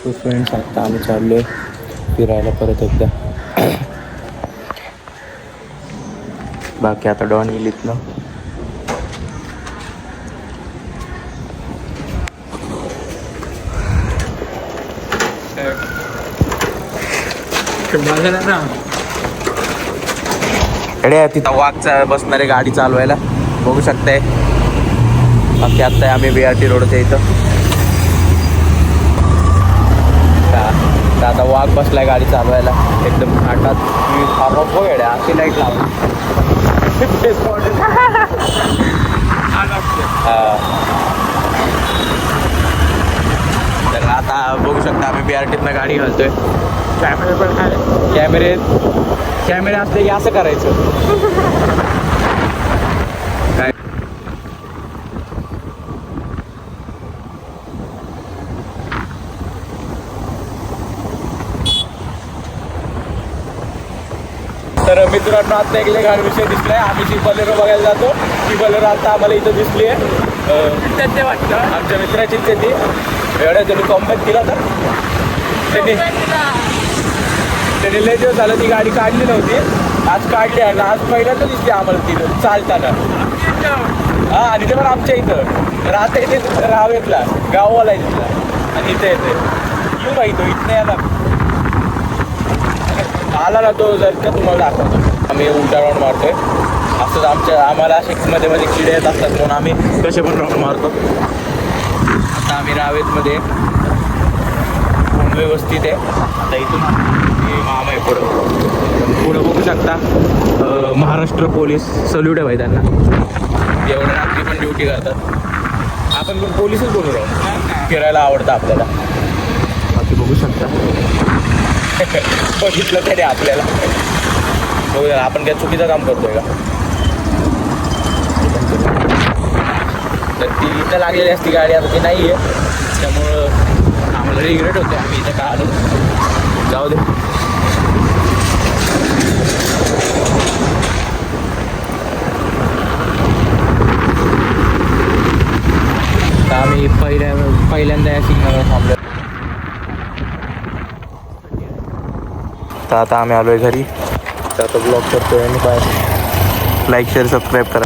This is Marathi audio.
तो फ्रेंड्स आता आम्ही चाललो आहे फिरायला परत एकदा. बाकी आता डॉन येईल इथनं. अरे तिथं वाघचा बसणारे गाडी चालवायला बघू शकताय. बाकी आता आम्ही BRT रोडच्या इथं. आता वाघ बसलाय गाडी चालवायला एकदम घाटात. बघ अशी लाईट लावली. तर आता बघू शकता आम्ही BRTतनं गाडी घालतोय. कॅमेरे पण आहे. कॅमेरे असले की असं करायचं काय. तर मित्रांनो आता एक लय घाण विषय दिसलाय. आम्ही जी बलेरो बघायला जातो ती बलेरो आता आम्हाला इथं दिसली आहे. वाटतं आमच्या मित्राचीच आहे ती. एवढ्या जणी कॉम्बॅक केला तर त्यांनी लय दिवस झालं ती गाडी काढली नव्हती. आज काढली आणि आज पहिल्यांदा दिसली आम्हाला तिथं चालताना. हां आणि ते पण आमच्या इथं राहता इथे रावेतला गाववाला आहे तिथला. आणि इथं येते येऊ का इथं इथं यायला आला ना तो जर का तुम्हाला दाखवतो. आम्ही उलटा राऊंड मारतोय. असंच आम्हाला असे मध्ये मध्ये किडे येत असतात म्हणून आम्ही कसे पण राऊंड मारतो. आता आम्ही रावेतमध्ये व्यवस्थित आहे. आता इथून मामा आहे पुढं बघू शकता. महाराष्ट्र पोलीस सल्यूट आहे भाई त्यांना. एवढ्या रात्री पण ड्युटी करतात. आपण पण पोलीसच बोलू राहू. फिरायला आवडतं आपल्याला. बाकी बघू शकता. बघितलं तरी आपल्याला बघूया आपण काय चुकीचं काम करतोय का. तर ती इथं लागलेली असती गाडी. आता ती नाही आहे त्यामुळं आम्हाला रिग्रेट होते आम्ही इथं का आलो. जाऊ दे. तर आम्ही पहिल्यांदा या सिग्नलवर थांबलो. तर आता आम्ही आलो आहे घरी. तर आता ब्लॉग करतोय आणि बाय. लाईक शेअर सबस्क्राईब करा.